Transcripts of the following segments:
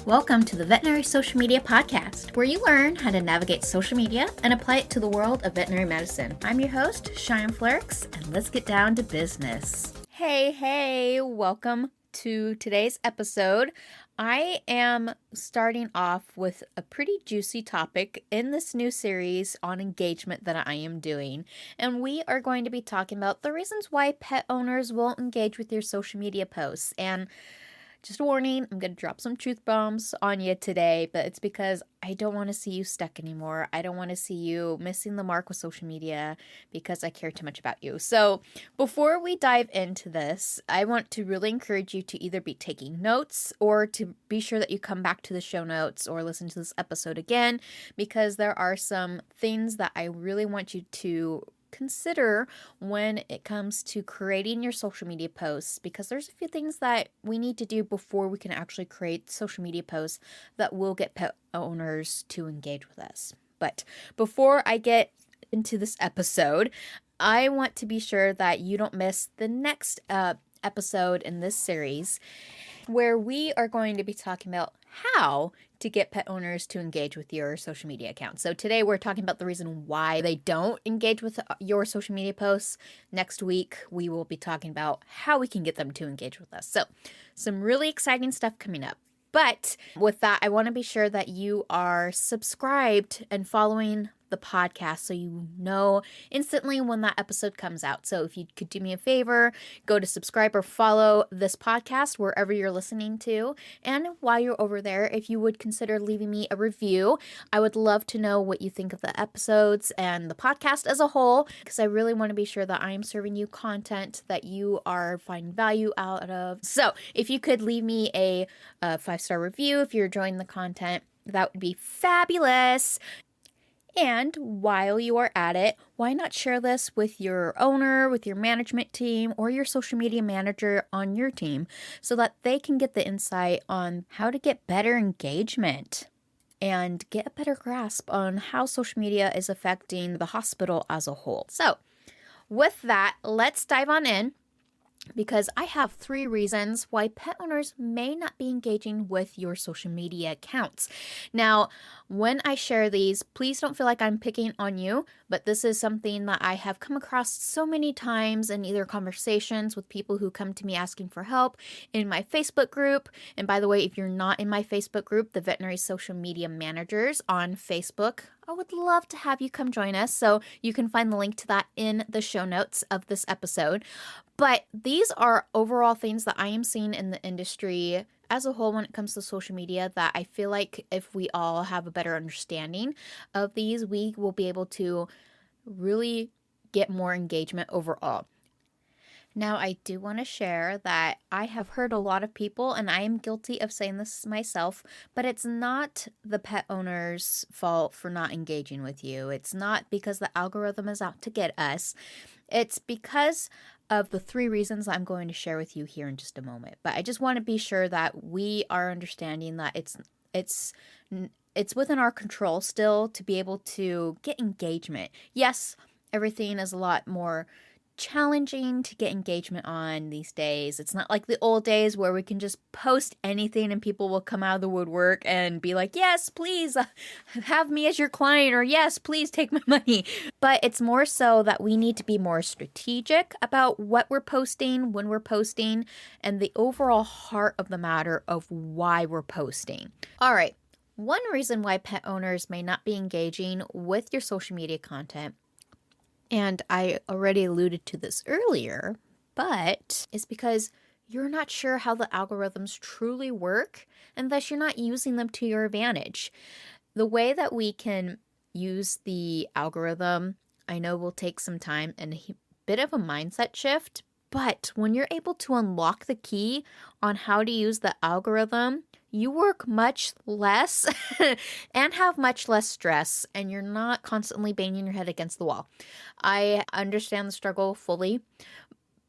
Welcome to the Veterinary Social Media Podcast, where you learn how to navigate social media and apply it to the world of veterinary medicine. I'm your host, Cheyanne, and let's get down to business. Hey, welcome to today's episode. I am starting off with a pretty juicy topic in this new series on engagement that I am doing. And we are going to be talking about the reasons why pet owners won't engage with your social media posts. And just a warning, I'm going to drop some truth bombs on you today, but it's because I don't want to see you stuck anymore. I don't want to see you missing the mark with social media because I care too much about you. So before we dive into this, I want to really encourage you to either be taking notes or to be sure that you come back to the show notes or listen to this episode again, because there are some things that I really want you to consider when it comes to creating your social media posts, because there's a few things that we need to do before we can actually create social media posts that will get pet owners to engage with us. But before I get into this episode, I want to be sure that you don't miss the next episode in this series, where we are going to be talking about how to get pet owners to engage with your social media account. So today we're talking about the reason why they don't engage with your social media posts. Next week, we will be talking about how we can get them to engage with us. So some really exciting stuff coming up. But with that, I want to be sure that you are subscribed and following the podcast so you know instantly when that episode comes out. So if you could do me a favor, go to subscribe or follow this podcast wherever you're listening to. And while you're over there, if you would consider leaving me a review, I would love to know what you think of the episodes and the podcast as a whole, because I really want to be sure that I am serving you content that you are finding value out of. So if you could leave me a 5-star review if you're enjoying the content, that would be fabulous. And while you are at it, why not share this with your owner, with your management team, or your social media manager on your team so that they can get the insight on how to get better engagement and get a better grasp on how social media is affecting the hospital as a whole. So with that, let's dive on in, because I have 3 reasons why pet owners may not be engaging with your social media accounts. Now, when I share these, please don't feel like I'm picking on you, but this is something that I have come across so many times in either conversations with people who come to me asking for help in my Facebook group. And by the way, if you're not in my Facebook group, the Veterinary Social Media Managers on Facebook, I would love to have you come join us. So you can find the link to that in the show notes of this episode. But these are overall things that I am seeing in the industry as a whole when it comes to social media that I feel like if we all have a better understanding of these, we will be able to really get more engagement overall. Now, I do want to share that I have heard a lot of people, and I am guilty of saying this myself, but it's not the pet owner's fault for not engaging with you. It's not because the algorithm is out to get us. It's because of the 3 reasons I'm going to share with you here in just a moment. But I just want to be sure that we are understanding that it's within our control still to be able to get engagement. Yes, everything is a lot more challenging to get engagement on these days. It's not like the old days where we can just post anything and people will come out of the woodwork and be like, yes, please have me as your client, or yes, please take my money. But it's more so that we need to be more strategic about what we're posting, when we're posting, and the overall heart of the matter of why we're posting. All right. One reason why pet owners may not be engaging with your social media content, and I already alluded to this earlier, but it's because you're not sure how the algorithms truly work, and thus you're not using them to your advantage. The way that we can use the algorithm, I know will take some time and a bit of a mindset shift, but when you're able to unlock the key on how to use the algorithm, you work much less and have much less stress, and you're not constantly banging your head against the wall. I understand the struggle fully,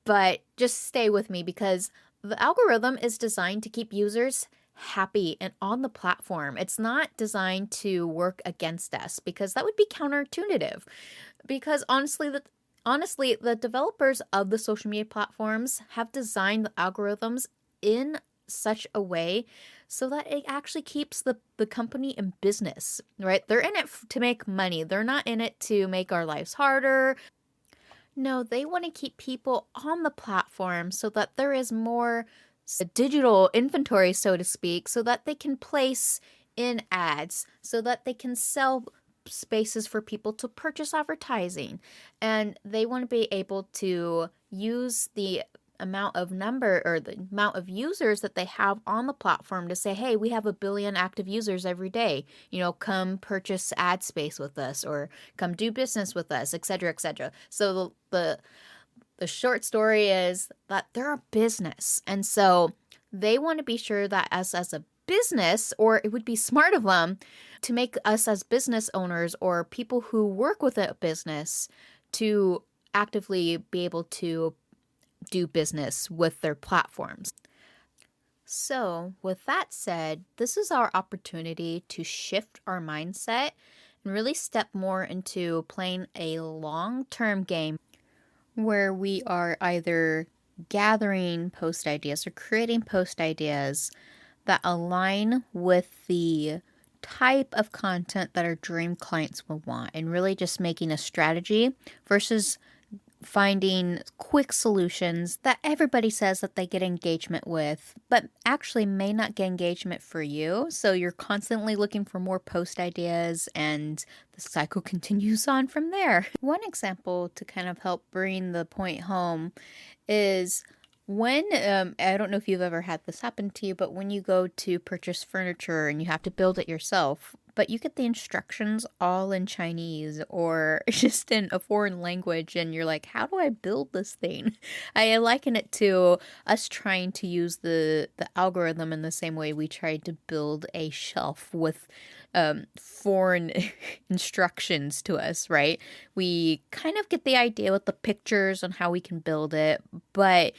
but just stay with me, because the algorithm is designed to keep users happy and on the platform. It's not designed to work against us, because that would be counterintuitive. Because honestly, the developers of the social media platforms have designed the algorithms in such a way so that it actually keeps the company in business, right? They're in it to make money. They're not in it to make our lives harder. No, they want to keep people on the platform so that there is more digital inventory, so to speak, so that they can place in ads, so that they can sell spaces for people to purchase advertising. And they want to be able to use the amount of number or the amount of users that they have on the platform to say, hey, we have 1 billion active users every day. Come purchase ad space with us or come do business with us, etc., etc. So the short story is that they're a business. And so they want to be sure that us as a business, or it would be smart of them to make us as business owners or people who work with a business to actively be able to do business with their platforms. So, with that said, this is our opportunity to shift our mindset and really step more into playing a long-term game where we are either gathering post ideas or creating post ideas that align with the type of content that our dream clients will want, and really just making a strategy versus finding quick solutions that everybody says that they get engagement with, but actually may not get engagement for you. So you're constantly looking for more post ideas and the cycle continues on from there. One example to kind of help bring the point home is when, I don't know if you've ever had this happen to you, but when you go to purchase furniture and you have to build it yourself, but you get the instructions all in Chinese or just in a foreign language, and you're like, how do I build this thing? I liken it to us trying to use the algorithm in the same way we tried to build a shelf with foreign instructions to us, right? We kind of get the idea with the pictures on how we can build it, but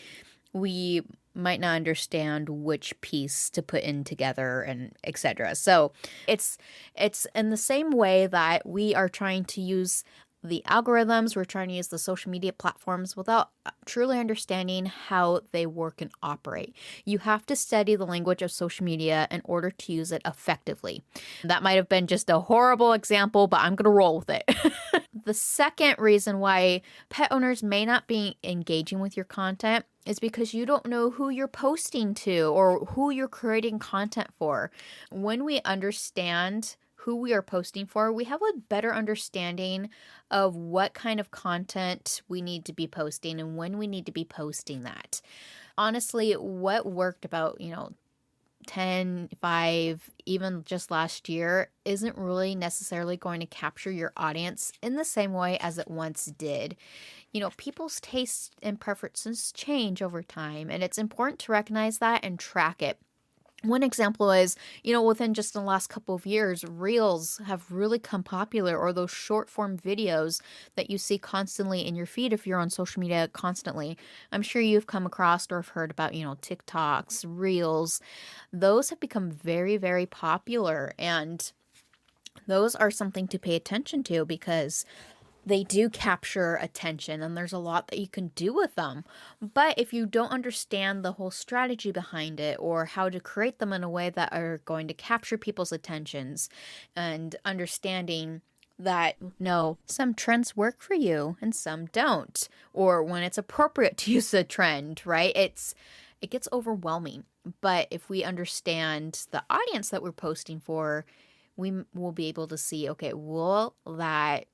we might not understand which piece to put in together and etc. So it's in the same way that we are trying to use the algorithms, we're trying to use the social media platforms without truly understanding how they work and operate. You have to study the language of social media in order to use it effectively. That might have been just a horrible example, but I'm going to roll with it. The second reason why pet owners may not be engaging with your content is because you don't know who you're posting to or who you're creating content for. When we understand who we are posting for, we have a better understanding of what kind of content we need to be posting and when we need to be posting that. Honestly, what worked about, 10, 5, even just last year isn't really necessarily going to capture your audience in the same way as it once did. People's tastes and preferences change over time, and it's important to recognize that and track it. One example is, within just the last couple of years, Reels have really come popular, or those short form videos that you see constantly in your feed if you're on social media constantly. I'm sure you've come across or have heard about, TikToks, Reels. Those have become very, very popular, and those are something to pay attention to because they do capture attention and there's a lot that you can do with them. But if you don't understand the whole strategy behind it or how to create them in a way that are going to capture people's attentions, and understanding that no, some trends work for you and some don't, or when it's appropriate to use a trend, right? It gets overwhelming. But if we understand the audience that we're posting for, we will be able to see, okay, well, that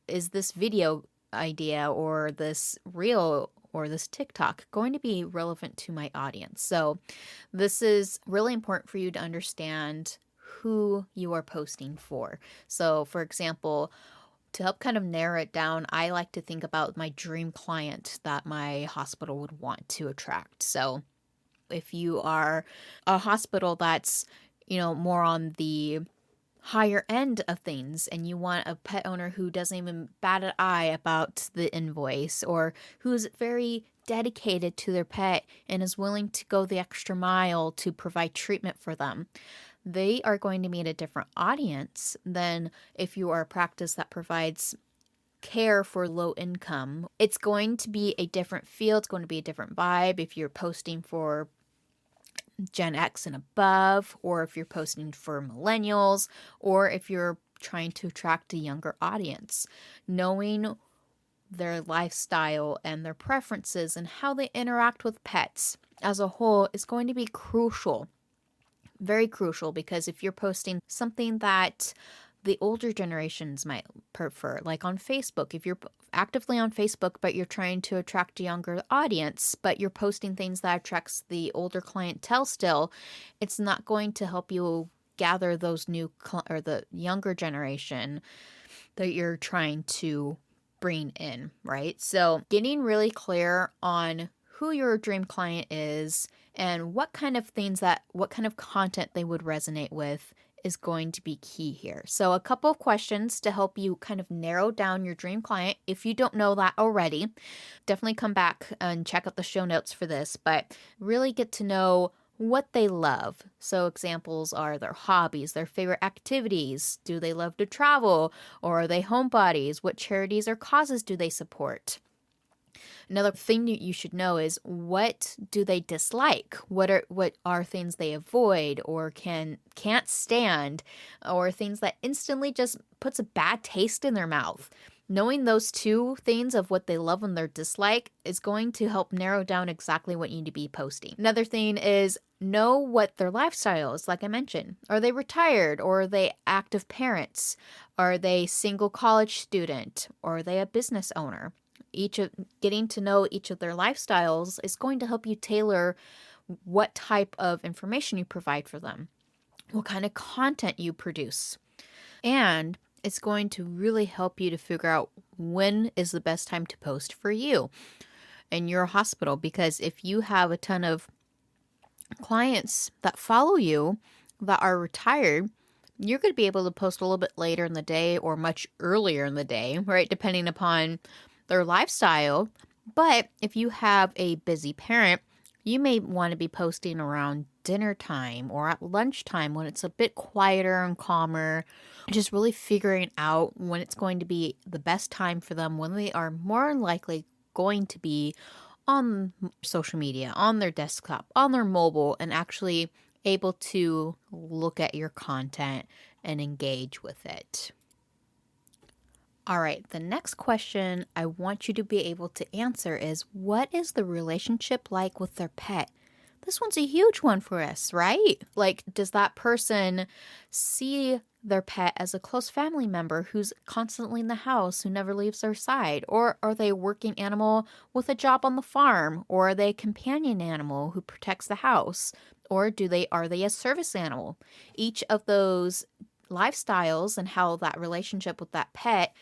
is this video idea or this reel or this TikTok going to be relevant to my audience? So this is really important for you to understand who you are posting for. So for example, to help kind of narrow it down, I like to think about my dream client that my hospital would want to attract. So if you are a hospital that's, more on the higher end of things and you want a pet owner who doesn't even bat an eye about the invoice, or who's very dedicated to their pet and is willing to go the extra mile to provide treatment for them, they are going to meet a different audience than if you are a practice that provides care for low income. It's going to be a different feel. It's going to be a different vibe if you're posting for Gen X and above, or if you're posting for millennials, or if you're trying to attract a younger audience. Knowing their lifestyle and their preferences and how they interact with pets as a whole is going to be crucial. Very crucial, because if you're posting something that the older generations might prefer, like on Facebook, if you're actively on Facebook, but you're trying to attract a younger audience, but you're posting things that attracts the older clientele still, it's not going to help you gather those or the younger generation that you're trying to bring in, right? So getting really clear on who your dream client is and what kind of content they would resonate with is going to be key here. So a couple of questions to help you kind of narrow down your dream client. If you don't know that already, definitely come back and check out the show notes for this, but really get to know what they love. So examples are their hobbies, their favorite activities. Do they love to travel, or are they homebodies? What charities or causes do they support? Another thing that you should know is, what do they dislike? What are things they avoid or can't stand, or things that instantly just puts a bad taste in their mouth? Knowing those two things of what they love and their dislike is going to help narrow down exactly what you need to be posting. Another thing is, know what their lifestyle is, like I mentioned. Are they retired, or are they active parents? Are they single college student, or are they a business owner? Getting to know each of their lifestyles is going to help you tailor what type of information you provide for them, what kind of content you produce. And it's going to really help you to figure out when is the best time to post for you in your hospital. Because if you have a ton of clients that follow you that are retired, you're going to be able to post a little bit later in the day or much earlier in the day, right? Depending upon their lifestyle. But if you have a busy parent, you may want to be posting around dinner time or at lunchtime when it's a bit quieter and calmer, just really figuring out when it's going to be the best time for them, when they are more likely going to be on social media, on their desktop, on their mobile, and actually able to look at your content and engage with it. All right, the next question I want you to be able to answer is, what is the relationship like with their pet? This one's a huge one for us, right? Like, does that person see their pet as a close family member who's constantly in the house, who never leaves their side? Or are they a working animal with a job on the farm? Or are they a companion animal who protects the house? Or are they a service animal? Each of those lifestyles and how that relationship with that pet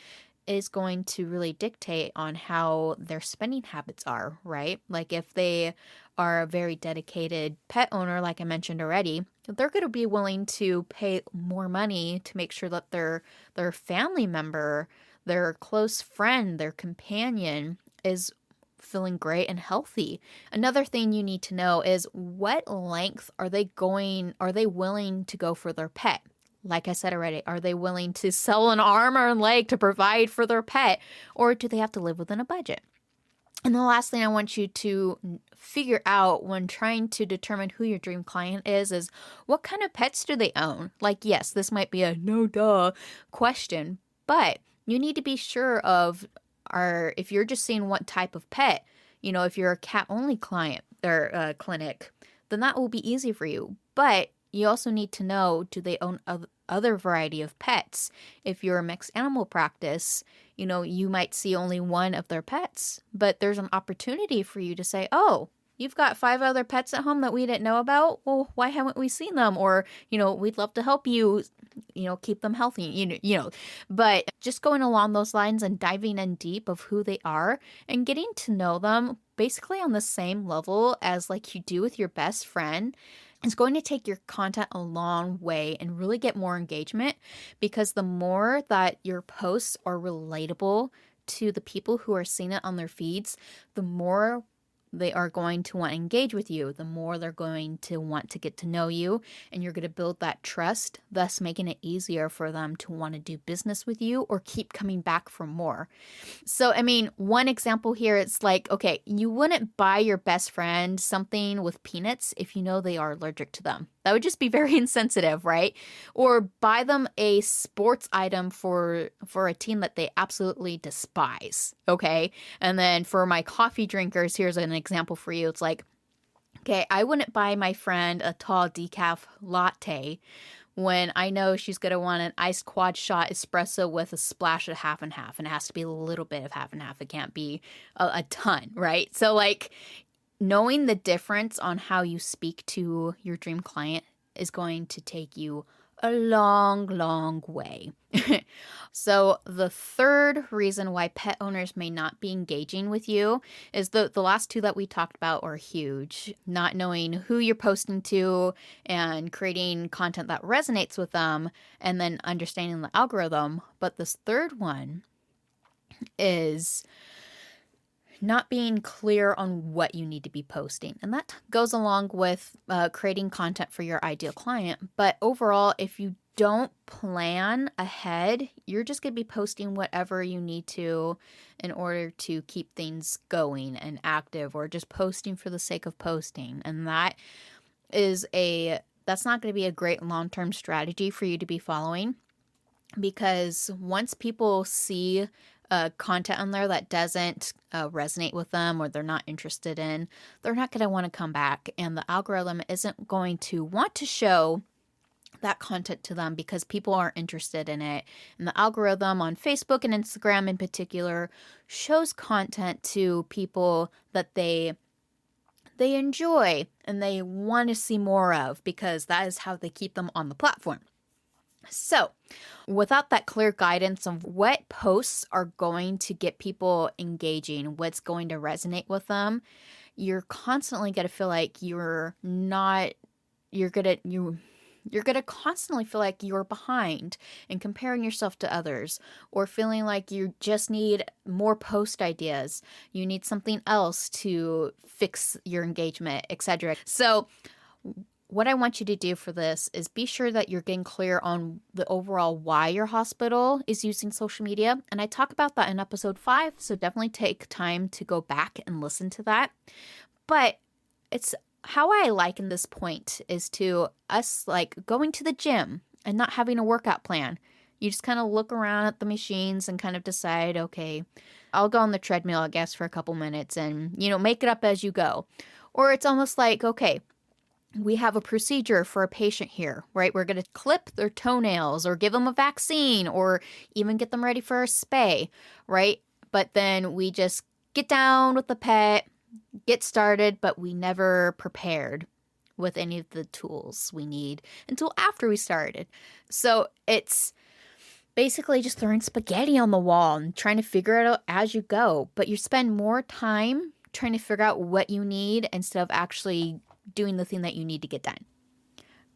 is going to really dictate on how their spending habits are, right? Like if they are a very dedicated pet owner, like I mentioned already, they're going to be willing to pay more money to make sure that their family member, their close friend, their companion is feeling great and healthy. Another thing you need to know is, what length are they willing to go for their pet? Like I said already, are they willing to sell an arm or a leg to provide for their pet, or do they have to live within a budget? And the last thing I want you to figure out when trying to determine who your dream client is what kind of pets do they own? Like, yes, this might be a no-duh question, but you need to be sure of, if you're just seeing what type of pet, if you're a cat-only client or clinic, then that will be easy for you. But you also need to know, do they own other variety of pets? If you're a mixed animal practice, you might see only one of their pets, but there's an opportunity for you to say, oh, you've got 5 other pets at home that we didn't know about. Well, why haven't we seen them? Or, we'd love to help you, keep them healthy, but just going along those lines and diving in deep of who they are and getting to know them basically on the same level as like you do with your best friend is going to take your content a long way and really get more engagement, because the more that your posts are relatable to the people who are seeing it on their feeds, the more they are going to want to engage with you, the more they're going to want to get to know you, and you're going to build that trust, thus making it easier for them to want to do business with you or keep coming back for more. So, I mean, one example here, it's like, okay, you wouldn't buy your best friend something with peanuts if you know they are allergic to them. That would just be very insensitive, right? Or buy them a sports item for a team that they absolutely despise, okay? And then for my coffee drinkers, here's an example for you. It's like, okay, I wouldn't buy my friend a tall decaf latte when I know she's going to want an iced quad shot espresso with a splash of half and half. And it has to be a little bit of half and half. It can't be a ton, right? So like knowing the difference on how you speak to your dream client is going to take you a long, long way. So the third reason why pet owners may not be engaging with you is the last two that we talked about are huge. Not knowing who you're posting to and creating content that resonates with them, and then understanding the algorithm. But this third one is not being clear on what you need to be posting. And that goes along with creating content for your ideal client. But overall, if you don't plan ahead, you're just going to be posting whatever you need to in order to keep things going and active, or just posting for the sake of posting. And that's not going to be a great long-term strategy for you to be following, because once people see content on there that doesn't resonate with them or they're not interested in, they're not going to want to come back. And the algorithm isn't going to want to show that content to them because people aren't interested in it. And the algorithm on Facebook and Instagram in particular shows content to people that they enjoy and they want to see more of, because that is how they keep them on the platform. So, without that clear guidance of what posts are going to get people engaging, what's going to resonate with them, you're constantly going to feel like you're going to constantly feel like you're behind and comparing yourself to others, or feeling like you just need more post ideas. You need something else to fix your engagement, etc. So, what I want you to do for this is be sure that you're getting clear on the overall why your hospital is using social media. And I talk about that in episode 5, so definitely take time to go back and listen to that. But it's how I liken this point is to us like going to the gym and not having a workout plan. You just kind of look around at the machines and kind of decide, okay, I'll go on the treadmill, I guess, for a couple minutes and, make it up as you go. Or it's almost like, okay, we have a procedure for a patient here, right? We're going to clip their toenails or give them a vaccine or even get them ready for a spay, right? But then we just get down with the pet, get started, but we never prepared with any of the tools we need until after we started. So it's basically just throwing spaghetti on the wall and trying to figure it out as you go. But you spend more time trying to figure out what you need instead of actually doing the thing that you need to get done.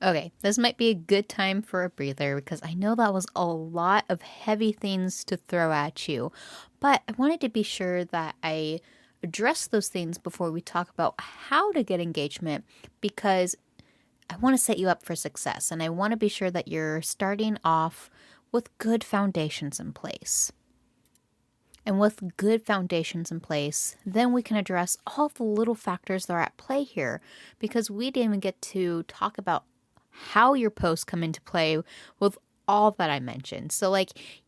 Okay, this might be a good time for a breather because I know that was a lot of heavy things to throw at you, but I wanted to be sure that I address those things before we talk about how to get engagement, because I want to set you up for success and I want to be sure that you're starting off with good foundations in place. And with good foundations in place, then we can address all the little factors that are at play here, because we didn't even get to talk about how your posts come into play with all that I mentioned. So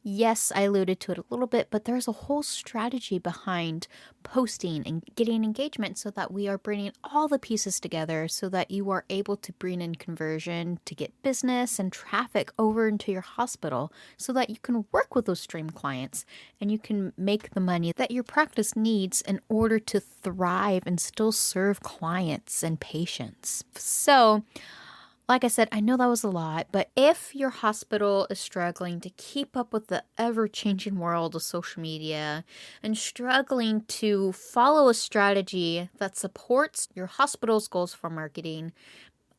yes, I alluded to it a little bit, but there's a whole strategy behind posting and getting engagement so that we are bringing all the pieces together so that you are able to bring in conversion to get business and traffic over into your hospital so that you can work with those dream clients and you can make the money that your practice needs in order to thrive and still serve clients and patients. So, like I said, I know that was a lot, but if your hospital is struggling to keep up with the ever-changing world of social media and struggling to follow a strategy that supports your hospital's goals for marketing,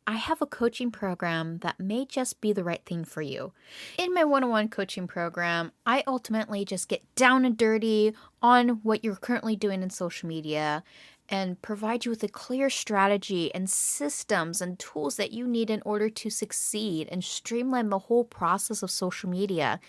I have a coaching program that may just be the right thing for you. In my one-on-one coaching program, I ultimately just get down and dirty on what you're currently doing in social media and provide you with a clear strategy and systems and tools that you need in order to succeed and streamline the whole process of social media.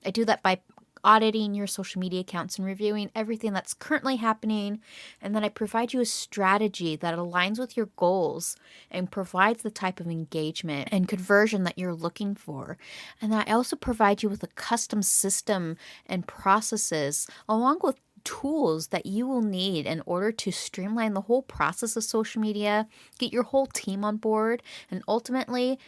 I do that by auditing your social media accounts and reviewing everything that's currently happening. And then I provide you a strategy that aligns with your goals and provides the type of engagement and conversion that you're looking for. And I also provide you with a custom system and processes along with tools that you will need in order to streamline the whole process of social media, get your whole team on board, and ultimately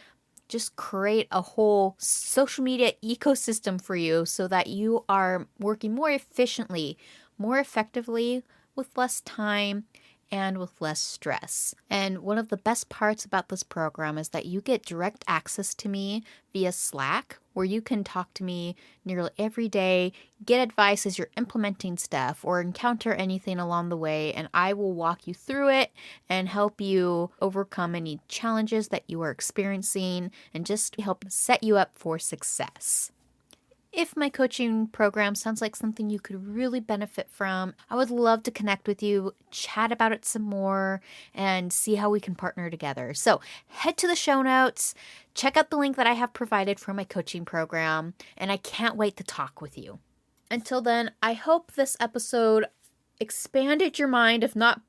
just create a whole social media ecosystem for you so that you are working more efficiently, more effectively, with less time and with less stress. And one of the best parts about this program is that you get direct access to me via Slack, where you can talk to me nearly every day, get advice as you're implementing stuff or encounter anything along the way, and I will walk you through it and help you overcome any challenges that you are experiencing and just help set you up for success. If my coaching program sounds like something you could really benefit from, I would love to connect with you, chat about it some more, and see how we can partner together. So head to the show notes, check out the link that I have provided for my coaching program, and I can't wait to talk with you. Until then, I hope this episode expanded your mind, if not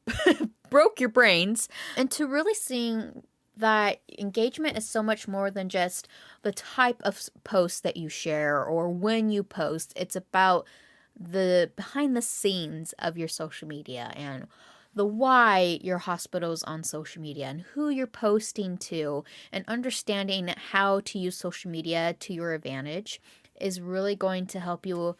broke your brains, into really seeing that engagement is so much more than just the type of posts that you share or when you post. It's about the behind the scenes of your social media and the why your hospital's on social media and who you're posting to, and understanding how to use social media to your advantage is really going to help you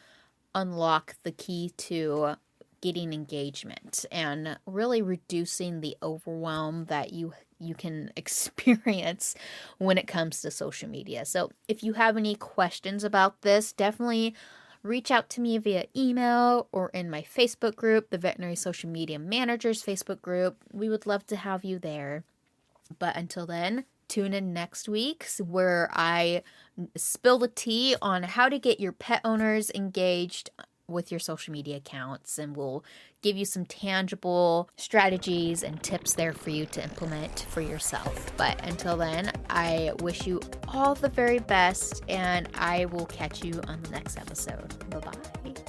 unlock the key to getting engagement and really reducing the overwhelm that you can experience when it comes to social media. So if you have any questions about this, definitely reach out to me via email or in my Facebook group, the Veterinary Social Media Managers Facebook group. We would love to have you there. But until then, tune in next week where I spill the tea on how to get your pet owners engaged with your social media accounts, and we'll give you some tangible strategies and tips there for you to implement for yourself. But until then, I wish you all the very best, and I will catch you on the next episode. Bye-bye.